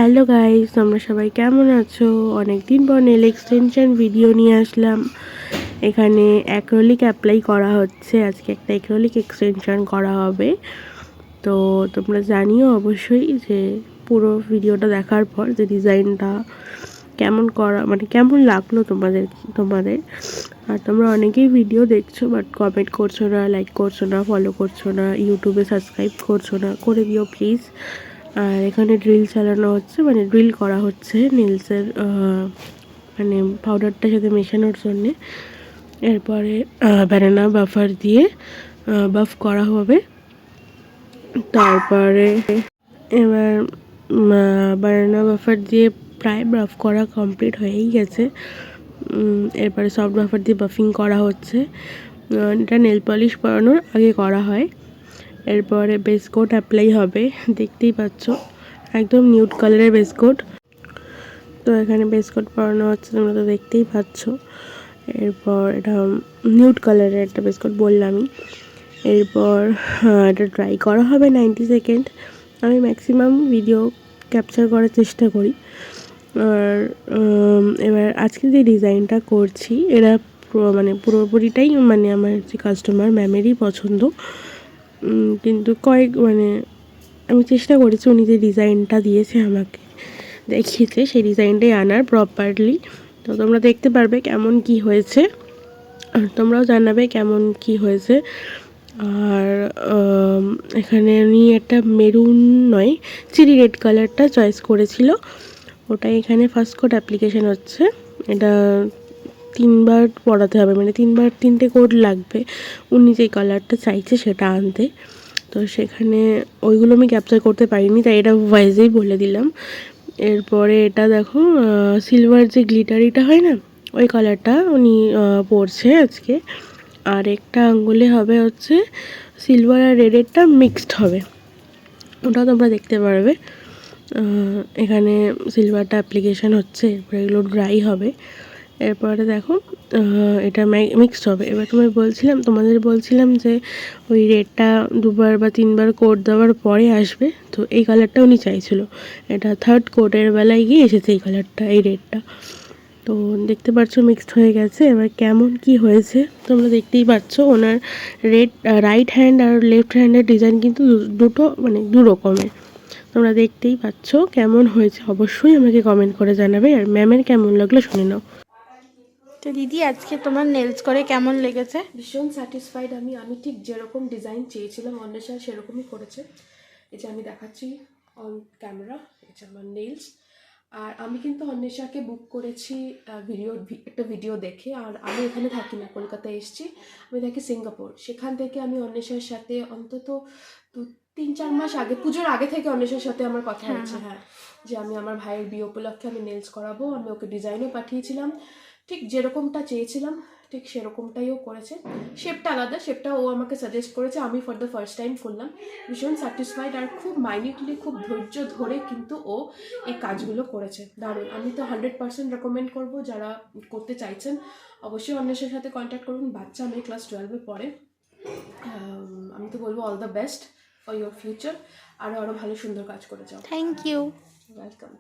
Hello guys, তোমরা সবাই কেমন আছো? অনেকদিন পর নেল এক্সটেনশন ভিডিও নিয়ে আসলাম। এখানে অ্যাক্রিলিক অ্যাপ্লাই করা হচ্ছে। আজকে একটা অ্যাক্রিলিক এক্সটেনশন করা হবে। তো তোমরা জানিও অবশ্যই যে পুরো ভিডিওটা দেখার পর যে ডিজাইনটা কেমন করা, মানে কেমন লাগলো তোমাদের। আর তোমরা অনেকেই ভিডিও দেখছো বাট কমেন্ট করছো না, লাইক করছো না, ফলো করছো না, ইউটিউবে সাবস্ক্রাইব করছো না, করে দিও প্লিজ। আর এখানে ড্রিল চালানো হচ্ছে, মানে ড্রিল করা হচ্ছে নেলসের মানে পাউডারটার সাথে মেশানোর জন্যে। এরপরে ব্যানানা বাফার দিয়ে বাফ করা হবে। তারপরে এবার ব্যানানা বাফার দিয়ে প্রায় বাফ করা কমপ্লিট হয়েই গেছে। এরপরে সফট বাফার দিয়ে বাফিং করা হচ্ছে। এটা নেল পলিশ পরানোর আগে করা হয়। এরপরে বেস কোট অ্যাপ্লাই হবে, দেখতেই পাচ্ছ একদম নিউড কালারের বেস কোট। তো এখানে বেস কোট পরানো হচ্ছে, তোমরা তো দেখতেই পাচ্ছ। এরপর এটা নিউড কালারের একটা বেস কোট বললামই। এরপর এটা ট্রাই করা হবে 90 সেকেন্ড। আমি ম্যাক্সিমাম ভিডিও ক্যাপচার করার চেষ্টা করি। আর এবার আজকে যে ডিজাইনটা করছি এরা মানে পুরোপুরিটাই মানে আমার যে কাস্টমার ম্যামেরই পছন্দ। কিন্তু মানে আমি চেষ্টা করেছি উনি যে ডিজাইনটা দিয়েছে আমাকে দেখিয়েছে সেই ডিজাইনটাই আনার প্রপারলি। তো তোমরা দেখতে পারবে কেমন কি হয়েছে, আর তোমরাও জানাবে কেমন কি হয়েছে। আর এখানে উনি একটা মেরুন নয়, চিরি রেড কালারটা চয়েস করেছিল। ওটাই এখানে ফার্স্ট কোট অ্যাপ্লিকেশন হচ্ছে। এটা 3বার পরাতে হবে, মানে 3টে কোট লাগবে উনি যে কালারটা চাইছে সেটা আনতে। তো সেখানে ওইগুলো আমি ক্যাপচার করতে পারিনি, তাই এটা ভয়েসেই বলে দিলাম। এরপরে এটা দেখো সিলভার যে গ্লিটারিটা হয় না, ওই কালারটা উনি পরছে আজকে। আর একটা আঙ্গুলে হবে হচ্ছে সিলভার আর রেডেরটা মিক্সড হবে, ওটা তোমরা দেখতে পারবে। এখানে সিলভারটা অ্যাপ্লিকেশান হচ্ছে, এরপরে এগুলো ড্রাই হবে। এরপরে দেখো এটা মিক্সড হবে। এবার তোমাদের বলছিলাম যে ওই রেডটা 2বার বা 3বার কোট দেওয়ার পরে আসবে, তো এই কালারটা উনি চাইছিল। এটা 3rd কোটের বেলায় গিয়ে এসেছে এই কালারটা, এই রেডটা। তো দেখতে পাচ্ছ মিক্সড হয়ে গেছে। এবার কেমন কি হয়েছে তোমরা দেখতেই পাচ্ছ। ওনার রাইট হ্যান্ড আর লেফট হ্যান্ডের ডিজাইন কিন্তু দুটো মানে দু রকমের। তোমরা দেখতেই পাচ্ছ কেমন হয়েছে, অবশ্যই আমাকে কমেন্ট করে জানাবে। আর ম্যামের কেমন লাগলো শুনে নাও। তো দিদি, আজকে তোমার নেলস করে কেমন লেগেছে? ভীষণ স্যাটিসফাইড আমি ঠিক যেরকম ডিজাইন চেয়েছিলাম অন্বেষা সেরকমই করেছে। এই যে আমি দেখাচ্ছি অন ক্যামেরা, এটা আমার নেলস। আর আমি কিন্তু অন্বেষাকে বুক করেছি একটা ভিডিও দেখে। আর আমি এখানে থাকি না, কলকাতায় এসেছি, আমি থাকি সিঙ্গাপুর। সেখান থেকে আমি অন্বেষার সাথে অন্তত 3-4 মাস আগে, পুজোর আগে থেকে অন্বেষার সাথে আমার কথা হয়েছে। হ্যাঁ, যে আমি আমার ভাইয়ের বিয়ে উপলক্ষে আমি নেলস করাবো। আমি ওকে ডিজাইনও পাঠিয়েছিলাম, ঠিক যেরকমটা চেয়েছিলাম ঠিক সেরকমটাইও করেছে। শেপটা আলাদা, শেপটা ও আমাকে সাজেস্ট করেছে, আমি ফর দ্য ফার্স্ট টাইম করলাম। ভীষণ স্যাটিসফাইড, আর খুব মাইনিউটলি, খুব ধৈর্য ধরে কিন্তু ও এই কাজগুলো করেছে। দারুণ। আমি তো 100% রেকমেন্ড করবো, যারা করতে চাইছেন অবশ্যই অন্বেষার সাথে কন্ট্যাক্ট করুন। বাচ্চা মেয়ে, ক্লাস 12-এ পড়ে। আমি তো বলবো all the best for your future. আরও ভালো সুন্দর কাজ করে যাও। Thank you. ওয়েলকাম।